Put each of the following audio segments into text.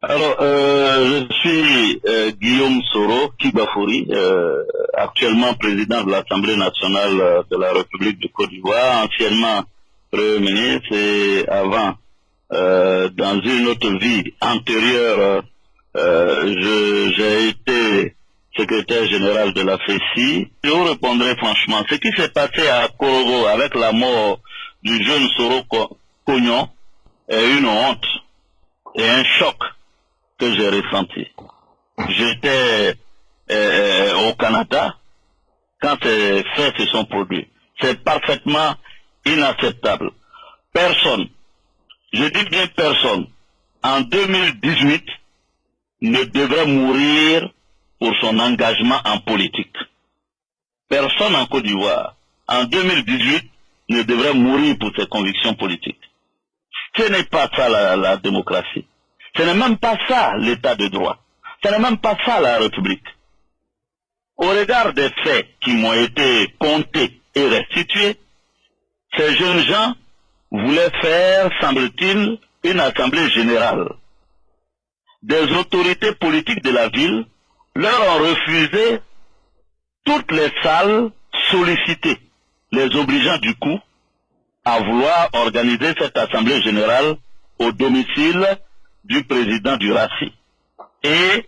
Je suis Guillaume Soro Kibafouri, actuellement président de l'Assemblée nationale de la République de Côte d'Ivoire, anciennement Premier ministre et avant, dans une autre vie antérieure, j'ai été secrétaire général de la FECI. Je vous répondrai franchement, ce qui s'est passé à Korogo avec la mort du jeune Soro Kognon est une honte et un choc que j'ai ressenti. J'étais au Canada quand ces faits se sont produits. C'est parfaitement inacceptable. Personne, je dis bien personne, en 2018 ne devrait mourir pour son engagement en politique. Personne en Côte d'Ivoire, en 2018, ne devrait mourir pour ses convictions politiques. Ce n'est pas ça la démocratie. Ce n'est même pas ça l'état de droit. Ce n'est même pas ça la République. Au regard des faits qui m'ont été comptés et restitués, ces jeunes gens voulaient faire, semble-t-il, une assemblée générale. Des autorités politiques de la ville leur ont refusé toutes les salles sollicitées, les obligeant du coup à vouloir organiser cette assemblée générale au domicile du président du RACI. Et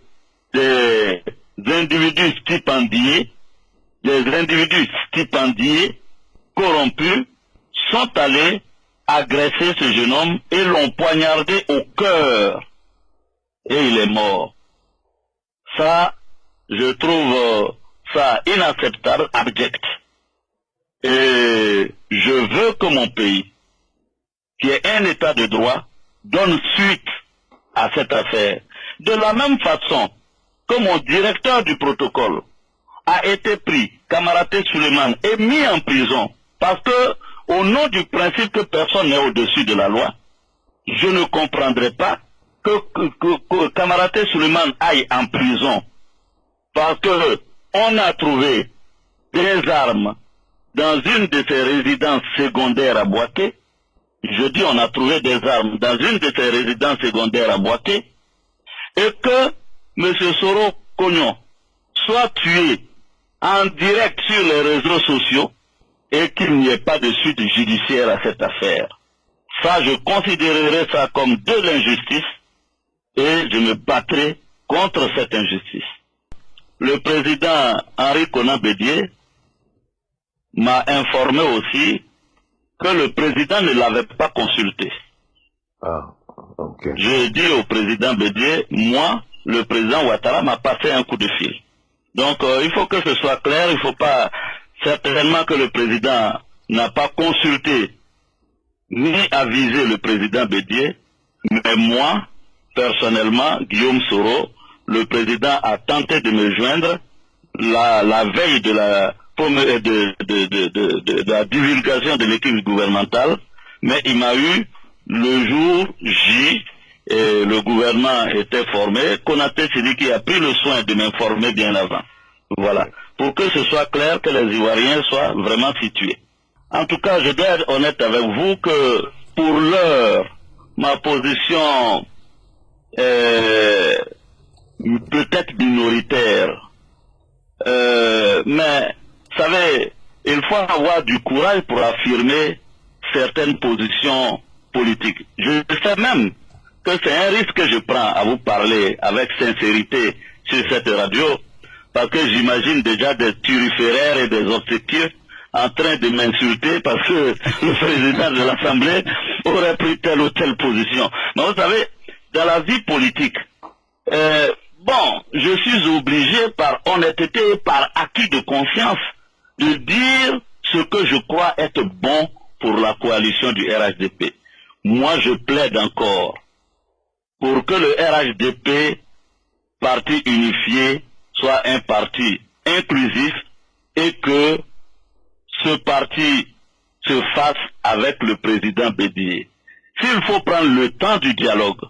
des individus stipendiés, corrompus, sont allés agresser ce jeune homme et l'ont poignardé au cœur. Et il est mort. Ça, je trouve ça inacceptable, abject. Et je veux que mon pays, qui est un état de droit, donne suite à cette affaire. De la même façon que mon directeur du protocole a été pris, Kamaraté Suleiman, et mis en prison, parce que, au nom du principe que personne n'est au-dessus de la loi, je ne comprendrai pas que Kamaraté Suleiman aille en prison, parce que on a trouvé des armes dans une de ses résidences secondaires à Boaké. Je dis on a trouvé des armes dans une de ses résidences secondaires à Boaké, et que M. Soro Kognon soit tué en direct sur les réseaux sociaux et qu'il n'y ait pas de suite judiciaire à cette affaire. Ça, je considérerais ça comme de l'injustice et je me battrai contre cette injustice. Le président Henri Konan Bédié m'a informé aussi que le président ne l'avait pas consulté. J'ai dit au président Bédié, moi, le président Ouattara m'a passé un coup de fil. Donc il faut que ce soit clair, il ne faut pas certainement que le président n'a pas consulté ni avisé le président Bédié, mais moi, personnellement, Guillaume Soro, le président a tenté de me joindre la veille de la divulgation de l'équipe gouvernementale, mais il m'a eu le jour J, et le gouvernement était formé. Konaté Sidiki a pris le soin de m'informer bien avant. Voilà. Pour que ce soit clair, que les Ivoiriens soient vraiment situés. En tout cas, je dois être honnête avec vous que pour l'heure, ma position est peut-être minoritaire. Mais, vous savez, il faut avoir du courage pour affirmer certaines positions politiques. Je sais même que c'est un risque que je prends à vous parler avec sincérité sur cette radio, parce que j'imagine déjà des turiféraires et des obséquieux en train de m'insulter parce que le président de l'Assemblée aurait pris telle ou telle position. Mais vous savez, dans la vie politique, je suis obligé par honnêteté et par acquis de conscience de dire ce que je crois être bon pour la coalition du RHDP. Moi, je plaide encore pour que le RHDP, parti unifié, soit un parti inclusif et que ce parti se fasse avec le président Bédié. S'il faut prendre le temps du dialogue,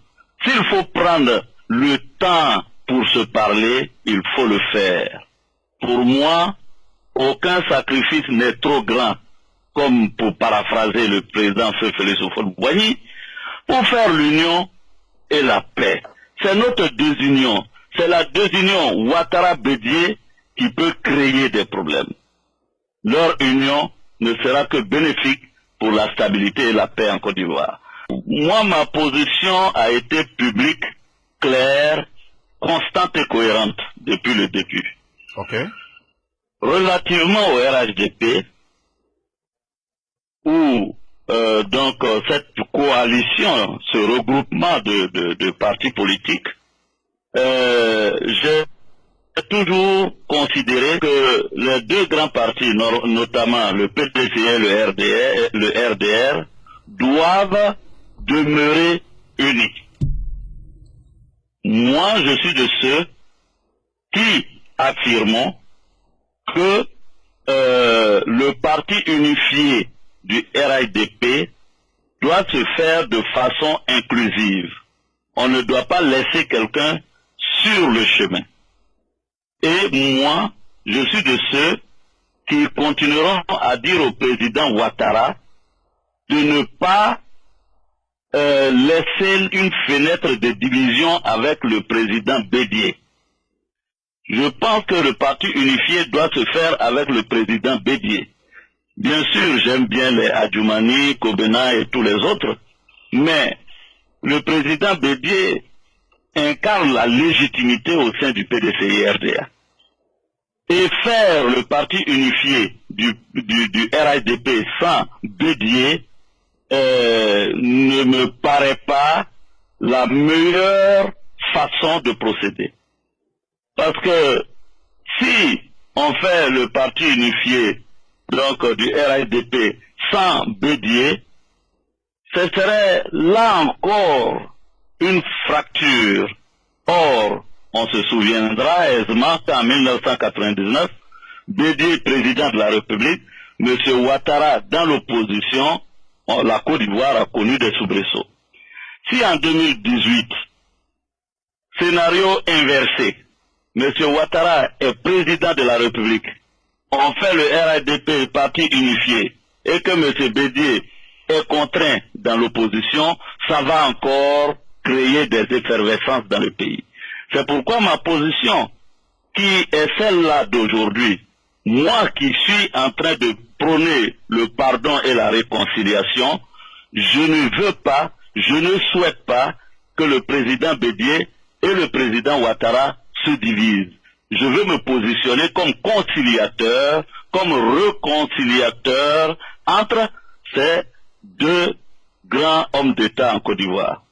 s'il faut prendre le temps pour se parler, il faut le faire. Pour moi, aucun sacrifice n'est trop grand, comme pour paraphraser le président Félix Houphouët-Boigny, pour faire l'union et la paix. C'est notre désunion. C'est la désunion Ouattara-Bédié qui peut créer des problèmes. Leur union ne sera que bénéfique pour la stabilité et la paix en Côte d'Ivoire. Moi, ma position a été publique, claire, constante et cohérente depuis le début. Okay. Relativement au RHDP, où cette coalition, ce regroupement de partis politiques, j'ai toujours considéré que les deux grands partis, notamment le PDC et le RDR, doivent demeurer unis. Moi, je suis de ceux qui affirment que le parti unifié du RHDP doit se faire de façon inclusive. On ne doit pas laisser quelqu'un sur le chemin. Et moi, je suis de ceux qui continueront à dire au président Ouattara de ne pas laisser une fenêtre de division avec le président Bédié. Je pense que le parti unifié doit se faire avec le président Bédié. Bien sûr, j'aime bien les Adjoumani, Kobena et tous les autres, mais le président Bédié incarne la légitimité au sein du PDCI-RDA. Et faire le parti unifié du RHDP sans Bédié ne me paraît pas la meilleure façon de procéder. Parce que si on fait le parti unifié donc du RHDP sans Bédié, ce serait là encore une fracture. Or, on se souviendra aisément qu'en 1999, Bédié, président de la République, M. Ouattara dans l'opposition, la Côte d'Ivoire a connu des soubresauts. Si en 2018, scénario inversé, M. Ouattara est président de la République, on fait le RHDP parti unifié, et que M. Bédié est contraint dans l'opposition, ça va encore créer des effervescences dans le pays. C'est pourquoi ma position, qui est celle-là d'aujourd'hui, moi qui suis en train de prôner le pardon et la réconciliation, je ne veux pas, je ne souhaite pas que le président Bédié et le président Ouattara se divisent. Je veux me positionner comme conciliateur, comme réconciliateur entre ces deux grands hommes d'État en Côte d'Ivoire.